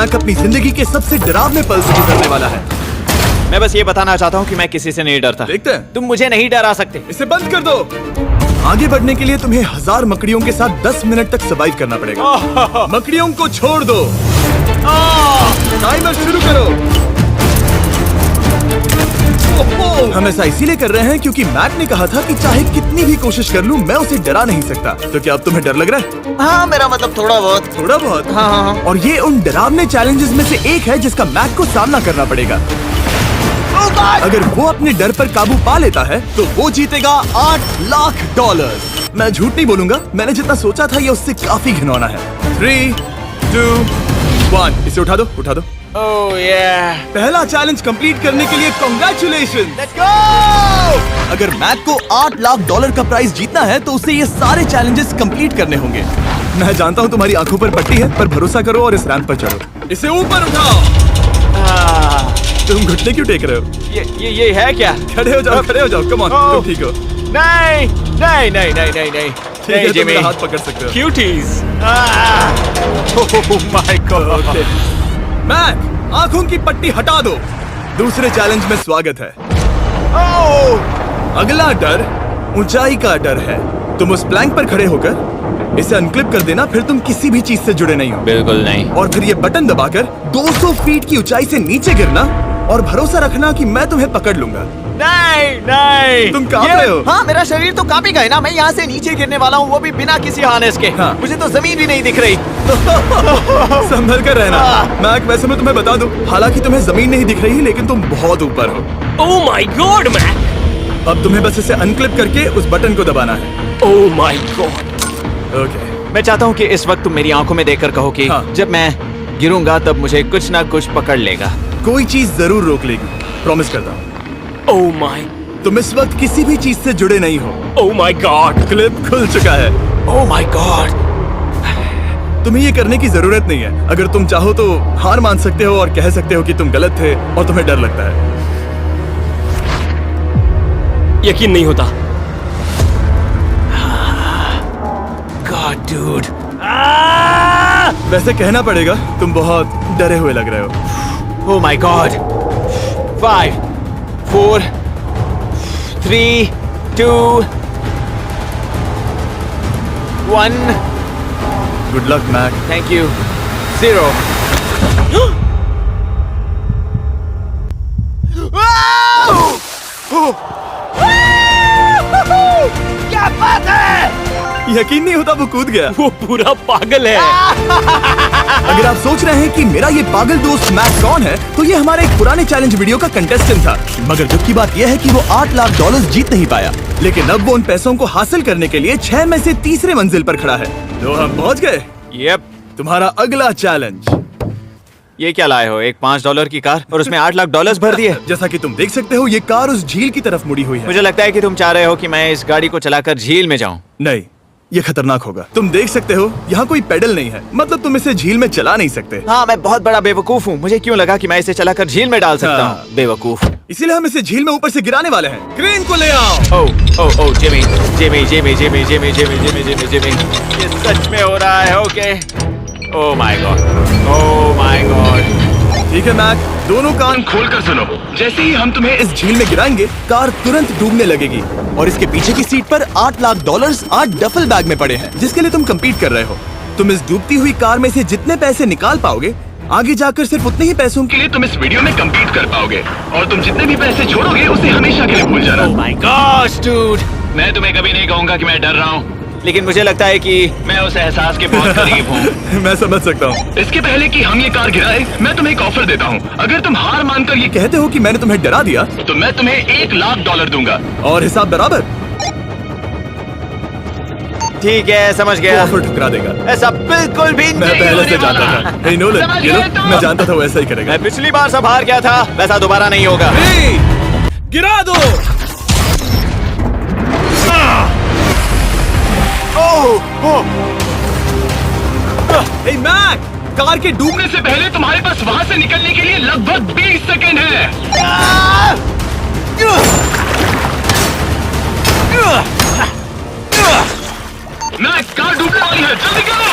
Mac अपनी जिंदगी के सबसे डरावने पल से गुजरने वाला है। मैं बस ये बताना चाहता हूँ कि मैं किसी से नहीं डरता। देखते हैं। तुम मुझे नहीं डरा सकते। इसे बंद कर दो। आगे बढ़ने के लिए तुम्हें 1000 मकड़ियों के साथ 10 मिनट तक सर्वाइव करना पड़ेगा। मकड़ियों को छोड़ दो। टाइमर शुरू करो। हम ऐसा इसीलिए कर रहे हैं क्योंकि मैक ने कहा था कि चाहे कितनी भी कोशिश कर लूं, मैं उसे डरा नहीं सकता। तो क्या अब तुम्हें डर लग रहा है? हाँ, मेरा मतलब थोड़ा बहुत। थोड़ा बहुत? हाँ। और ये उन डरावने चैलेंजेस में से एक है जिसका मैक को सामना करना पड़ेगा। अगर वो अपने डर पर काबू पा लेता है तो वो जीतेगा $8 लाख। मैं झूठ नहीं बोलूंगा, मैंने जितना सोचा था ये उससे काफी घिनौना है। 3, 2, 1। इसे उठा दो, उठा दो। ओह yeah। पहला चैलेंज कंप्लीट करने के लिए कांग्रेचुलेशन। Let's go! अगर मैक को $8 लाख का प्राइज जीतना है तो उसे ये सारे चैलेंजेस कंप्लीट करने होंगे। मैं जानता हूँ तुम्हारी आंखों पर पट्टी है, पर भरोसा करो और इस रैंप पर चढ़ो। इसे ऊपर उठाओ। तुम घुटने क्यों टेक रहे हो? ये है क्या? खड़े हो जाओ, खड़े हो जाओ। कम ऑन, तुम ठीक हो? नहीं। ठीक है, तुम मेरा हाथ पकड़ सकते हो। Cuties. Oh my God. Mac, आंखों की पट्टी हटा दो। दूसरे चैलेंज में स्वागत है। अगला डर ऊंचाई का डर है। तुम उस प्लैंक पर खड़े होकर इसे अनक्लिप कर देना, फिर तुम किसी भी चीज से जुड़े नहीं हो। बिल्कुल नहीं। और फिर ये बटन दबाकर 200 फीट की ऊंचाई से नीचे गिरना और भरोसा रखना कि मैं तुम्हें पकड़ लूंगा। नहीं। तुम कांप रहे हो? हाँ, मेरा शरीर तो कांपेगा ही ना। मैं यहाँ से नीचे गिरने वाला हूँ, वो भी बिना किसी हार्नेस के। हाँ। मुझे तो जमीन भी नहीं दिख रही। संभल कर रहना। मैक, वैसे मैं तुम्हें बता दूं, हालांकि तुम्हें जमीन नहीं दिख रही, लेकिन तुम बहुत ऊपर हो। Oh my God Mac. अब तुम्हें बस इसे अनक्लिप करके उस बटन को दबाना है। ओह माय गॉड। ओके। मैं चाहता हूँ कि इस वक्त तुम मेरी आंखों में देखकर कहो कि हाँ। जब मैं गिरूंगा तब मुझे कुछ ना कुछ पकड़ लेगा। कोई चीज जरूर रोक लेगी, प्रॉमिस करता हूँ। Oh my. तुम इस वक्त किसी भी चीज से जुड़े नहीं हो। Oh my God. क्लिप खुल चुका है। ओह माय गॉड। तुम्हें ये करने की जरूरत नहीं है। अगर तुम चाहो तो हार मान सकते हो और कह सकते हो कि तुम गलत थे और तुम्हें डर लगता है। यकीन नहीं होता। God dude. वैसे कहना पड़ेगा, तुम बहुत डरे हुए लग रहे हो। Oh my God. 5, 4, 3, 2, 1। Good luck Mac. Thank you. 0। क्या बात है? यकीन नहीं होता वो कूद गया। वो पूरा पागल है। अगर आप सोच रहे हैं कि मेरा ये पागल दोस्त मैक कौन है, तो ये हमारे एक पुराने चैलेंज वीडियो का कंटेस्टेंट था। मगर दुख की बात यह है कि वो $8 लाख जीत नहीं पाया, लेकिन अब वो उन पैसों को हासिल करने के लिए 6 में से तीसरे मंजिल पर खड़ा है। तो हम पहुंच गए। यप। तुम्हारा अगला चैलेंज। ये क्या लाए हो? एक $5 की कार और उसमें $8 लाख भर दिए। जैसा कि तुम देख सकते हो, ये कार उस झील की तरफ मुड़ी हुई है। मुझे लगता है कि तुम चाह रहे हो कि मैं इस गाड़ी को चलाकर झील में जाऊं। नहीं, ये खतरनाक होगा। तुम देख सकते हो यहाँ कोई पेडल नहीं है, मतलब तुम इसे झील में चला नहीं सकते। हाँ, मैं बहुत बड़ा बेवकूफ हूँ। मुझे क्यों लगा कि मैं इसे चलाकर झील में डाल सकता हाँ। हूँ? बेवकूफ। इसीलिए हम इसे झील में ऊपर से गिराने वाले हैं। क्रेन को ले आओ। ओह जिमी। ये सच में हो रहा है? ओके। Oh my God. ठीक है मैक, दोनों कान खोलकर सुनो। जैसे ही हम तुम्हें इस झील में गिराएंगे, कार तुरंत डूबने लगेगी और इसके पीछे की सीट पर $8 लाख 8 डफल बैग में पड़े हैं, जिसके लिए तुम कम्पीट कर रहे हो। तुम इस डूबती हुई कार में से जितने पैसे निकाल पाओगे, आगे जाकर सिर्फ उतने ही पैसों के लिए तुम इस वीडियो में कम्पीट कर पाओगे। और तुम जितने भी पैसे छोड़ोगे उसे हमेशा के लिए भूल जाना। Oh my gosh dude. मैं तुम्हें कभी नहीं कहूंगा कि मैं डर रहा हूँ, लेकिन मुझे लगता है कि मैं उस एहसास के बहुत करीब हूँ। मैं समझ सकता हूँ। इसके पहले कि हम ये कार गिराए, मैं तुम्हें एक ऑफर देता हूँ। अगर तुम हार मानकर ये कहते हो कि मैंने तुम्हें डरा दिया, तो मैं तुम्हें $1 लाख दूंगा। और हिसाब बराबर। ठीक है, समझ गया। ऑफर ठुकरा देगा। ऐसा बिल्कुल भी मैं नहीं पहले होने से जानता वाला। था। हे नोलन, समझ ये लो, गए तुम? मैं जानता था वो ऐसा ही करेगा। मैं पिछली बार सब हार गया था, वैसा दोबारा नहीं होगा। गिरा दो। हे मैक, कार के डूबने से पहले तुम्हारे पास वहाँ से निकलने के लिए लगभग 20 सेकेंड है। मैं कार डूबने वाली है, जल्दी करो।